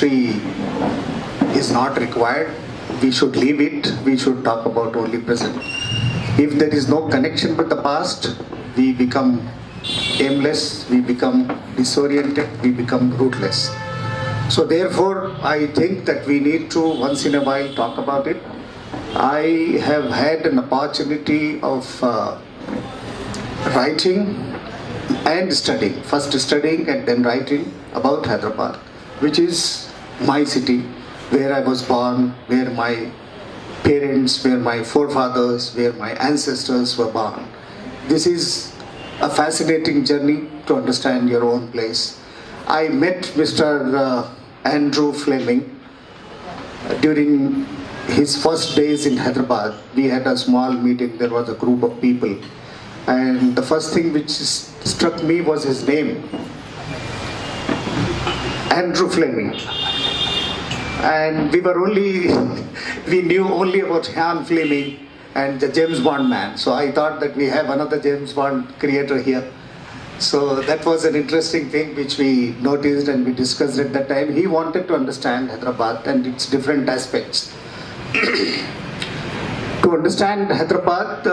history is not required. We should leave it. We should talk about only present. If there is no connection with the past, we become aimless, we become disoriented, we become rootless. So therefore, I think that we need to once in a while talk about it. I have had an opportunity of writing and studying, first studying and then writing about Hyderabad, which is my city, where I was born, where my parents, where my forefathers, where my ancestors were born. This is a fascinating journey to understand your own place. I met Mr. Andrew Fleming during his first days in Hyderabad. We had a small meeting, there was a group of people. And the first thing which struck me was his name, Andrew Fleming. And we knew only about Ian Fleming and the James Bond man. So I thought that we have another James Bond creator here. So that was an interesting thing which we noticed and we discussed at that time. He wanted to understand Hyderabad and its different aspects. To understand Hyderabad,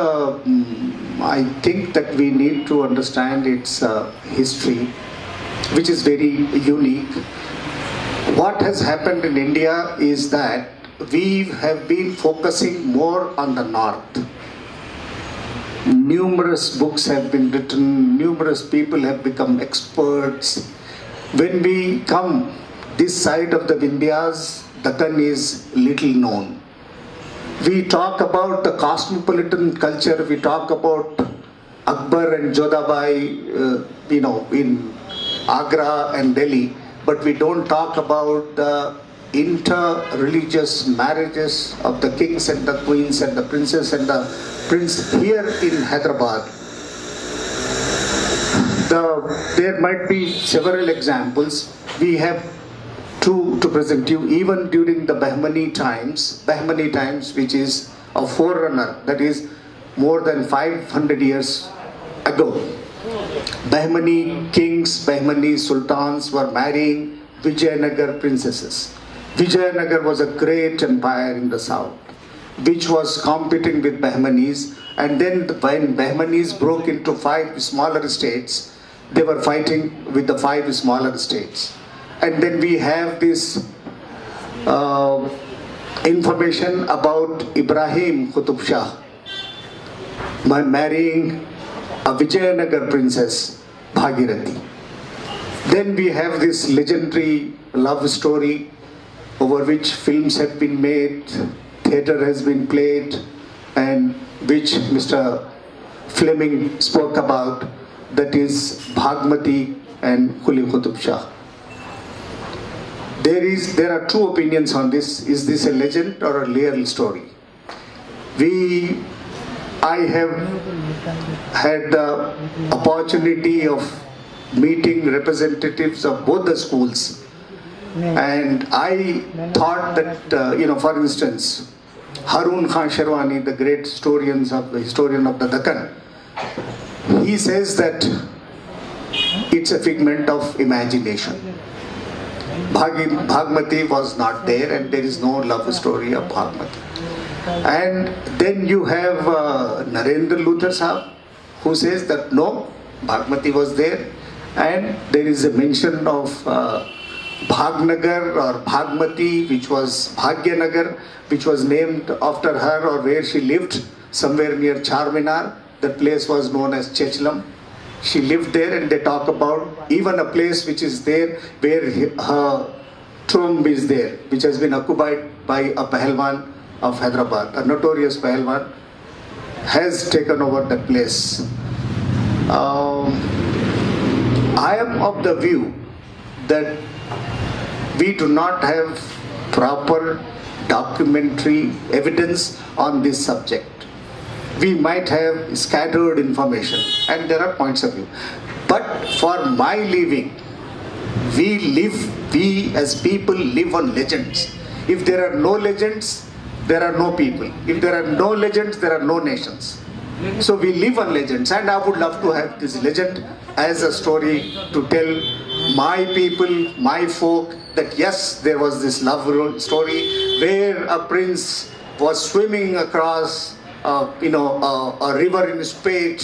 I think that we need to understand its history, which is very unique. What has happened in India is that we have been focusing more on the north. Numerous books have been written, numerous people have become experts. When we come this side of the Vindhyas, Deccan is little known. We talk about the cosmopolitan culture, we talk about Akbar and Jodhabai, in Agra and Delhi, but we don't talk about the inter-religious marriages of the kings and the queens and the princess and the prince here in Hyderabad. There might be several examples. We have two to present you. Even during the Bhagmati times, which is a forerunner, that is more than 500 years ago. Bhagmati kings, Bhagmati sultans were marrying Vijayanagar princesses. Vijayanagar was a great empire in the south, which was competing with Bahmanis, and then when Bahmanis broke into 5 smaller states, they were fighting with the 5 smaller states. And then we have this information about Ibrahim Qutb Shah marrying a Vijayanagar princess, Bhagirathi. Then we have this legendary love story over which films have been made, theatre has been played, and which Mr. Fleming spoke about, that is Bhagmati and Quli Qutb Shah. There are 2 opinions on this. Is this a legend or a real story? I have had the opportunity of meeting representatives of both the schools, and I thought that, for instance, Harun Khan Sherwani, the great historian of the Deccan, he says that it's a figment of imagination. Bhagmati was not there, and there is no love story of Bhagmati. And then you have Narendra Luther Sahab, who says that no, Bhagmati was there, and there is a mention of Bhagnagar or Bhagmati, which was Bhagyanagar, which was named after her or where she lived, somewhere near Charminar. The place was known as Chechlam. She lived there, and they talk about even a place which is there where her tomb is there, which has been occupied by a Pahalwan of Hyderabad. A notorious Pahalwan has taken over that place. I am of the view that we do not have proper documentary evidence on this subject. We might have scattered information, and there are points of view. But for my living, we as people live on legends. If there are no legends, there are no people. If there are no legends, there are no nations. So we live on legends, and I would love to have this legend as a story to tell my people, my folk, that yes, there was this love story where a prince was swimming across, a river in Spain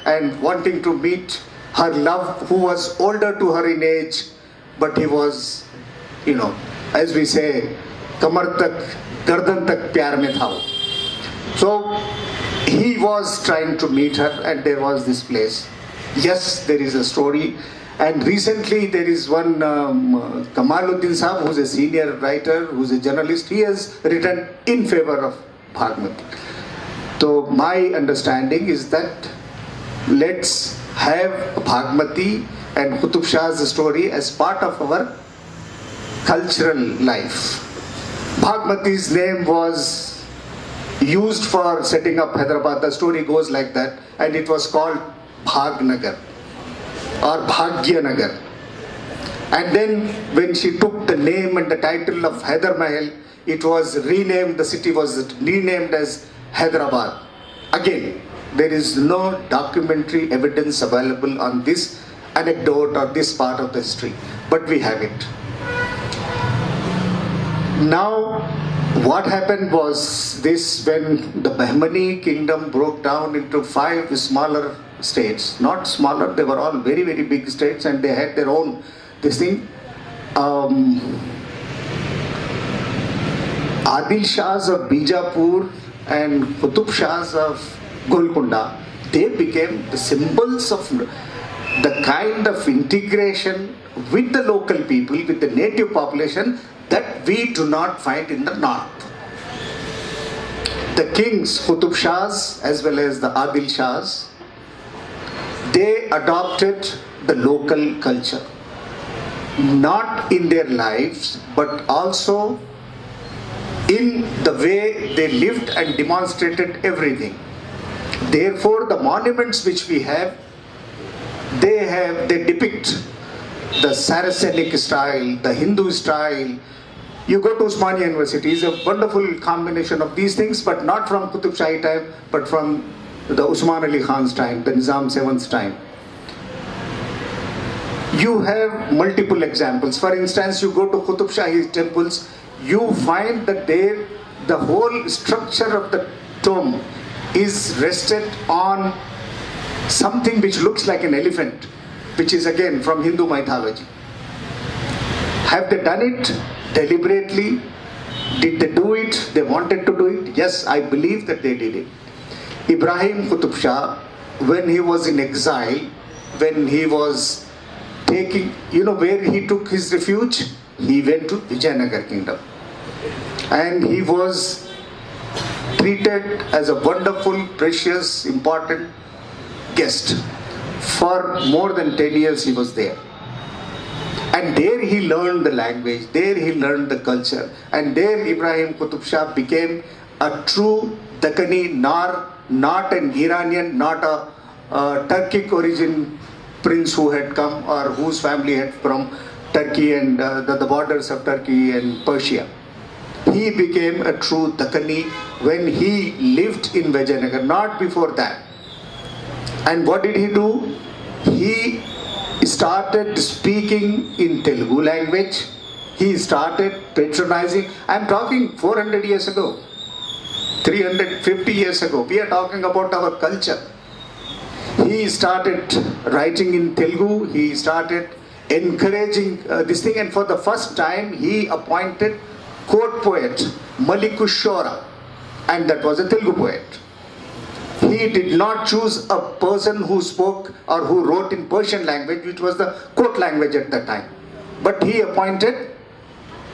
and wanting to meet her love, who was older to her in age, but he was, as we say, kamar tak, gardan tak pyar mein tha wo. So he was trying to meet her, and there was this place. Yes, there is a story. And recently there is one Kamaluddin Sahab, who's a senior writer, who's a journalist. He has written in favor of Bhagmati. So my understanding is that let's have Bhagmati and Qutb Shah's story as part of our cultural life. Bhagmati's name was used for setting up Hyderabad. The story goes like that, and it was called Bhagnagar or Bhagyanagar. And then when she took the name and the title of Hyder Mahal, it was renamed, the city was renamed as Hyderabad. Again, there is no documentary evidence available on this anecdote or this part of the history, but we have it. Now, what happened was this: when the Bhagmati kingdom broke down into 5 smaller states, not smaller, they were all very, very big states, and they had their own this thing. Adil Shahs of Bijapur and Qutb Shahs of Golconda, they became the symbols of the kind of integration with the local people, with the native population, that we do not find in the north. The kings, Qutb Shahs as well as the Adil Shahs, they adopted the local culture, not in their lives, but also in the way they lived and demonstrated everything. Therefore, the monuments which we have, they depict the Saracenic style, the Hindu style. You go to Osmania University, it's a wonderful combination of these things, but not from Qutb Shahi time, but from the Usman Ali Khan's time, the Nizam VII's time. You have multiple examples. For instance, you go to Qutb Shahi temples, you find that there, the whole structure of the tomb is rested on something which looks like an elephant, which is again from Hindu mythology. Have they done it deliberately? Did they do it? They wanted to do it? Yes, I believe that they did it. Ibrahim Qutb Shah, when he was in exile, when he was taking, where he took his refuge? He went to Vijayanagar kingdom. And he was treated as a wonderful, precious, important guest. For more than 10 years he was there. And there he learned the language, there he learned the culture, and there Ibrahim Qutb Shah became a true Deccani, not an Iranian, not a Turkic origin prince who had come or whose family had from Turkey and the borders of Turkey and Persia. He became a true Deccani when he lived in Vijayanagar, not before that. And what did he do? He started speaking in Telugu language. He started patronizing. I am talking 400 years ago, 350 years ago. We are talking about our culture. He started writing in Telugu. He started encouraging this thing, and for the first time he appointed court poet Malikushora, and that was a Telugu poet. He did not choose a person who spoke or who wrote in Persian language, which was the court language at that time, but he appointed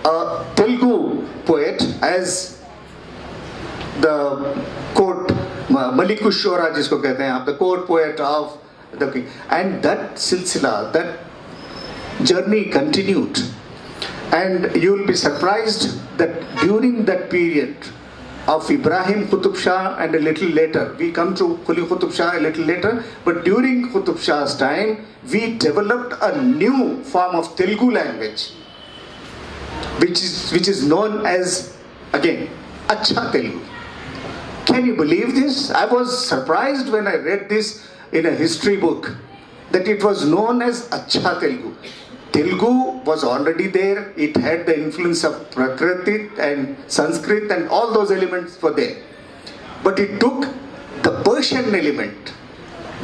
a Telugu poet as the court Malikushora, jisko kehte hain aap, the court poet of the king. And that silsila, that journey continued, and you will be surprised that during that period of Ibrahim Qutb Shah and a little later, we come to Quli Qutb Shah a little later, but during Qutb Shah's time, we developed a new form of Telugu language, which is known as, again, Acha Telugu. Can you believe this? I was surprised when I read this in a history book, that it was known as Acha Telugu. Telugu was already there. It had the influence of Prakritit and Sanskrit and all those elements were there. But it took the Persian element,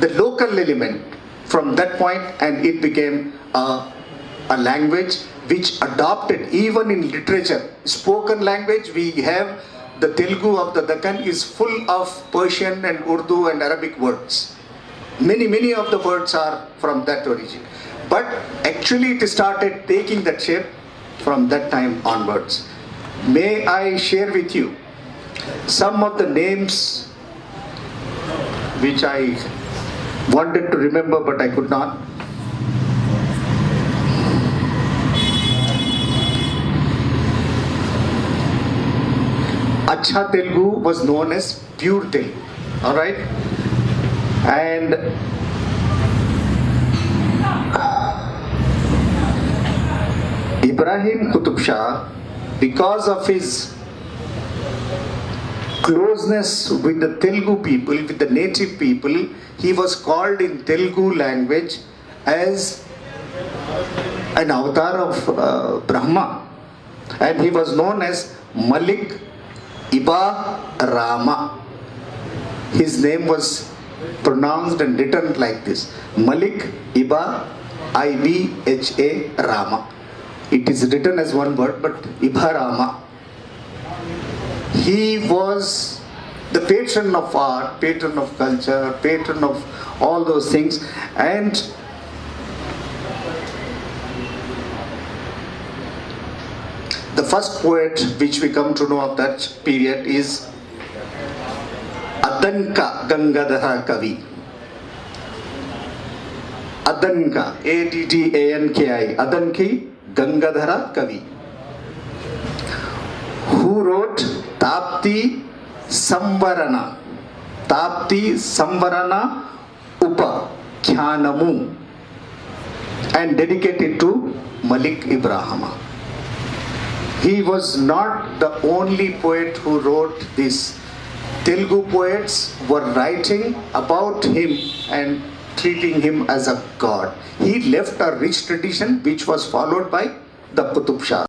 the local element from that point, and it became a language which adopted even in literature. Spoken language, we have the Telugu of the Deccan is full of Persian and Urdu and Arabic words. Many of the words are from that origin. But actually it started taking that shape from that time onwards. May I share with you some of the names which I wanted to remember but I could not. Acha Telugu was known as pure Telugu. Alright? And Ibrahim Qutb Shah, because of his closeness with the Telugu people, with the native people, he was called in Telugu language as an avatar of Brahma. And he was known as Malik Iba Rama. His name was pronounced and written like this: Malik Iba Ibha Rama. It is written as one word, but Ibha Rama. He was the patron of art, patron of culture, patron of all those things. And the first poet which we come to know of that period is Adanka Gangadhara Kavi. Adanka, Addanki, Adanki Gangadhara Kavi, who wrote Tapti Samvarana Upakhyaanamu and dedicated to Malik Ibrahima. He was not the only poet who wrote this. Telugu poets were writing about him and treating him as a god. He left a rich tradition which was followed by the Qutb Shah.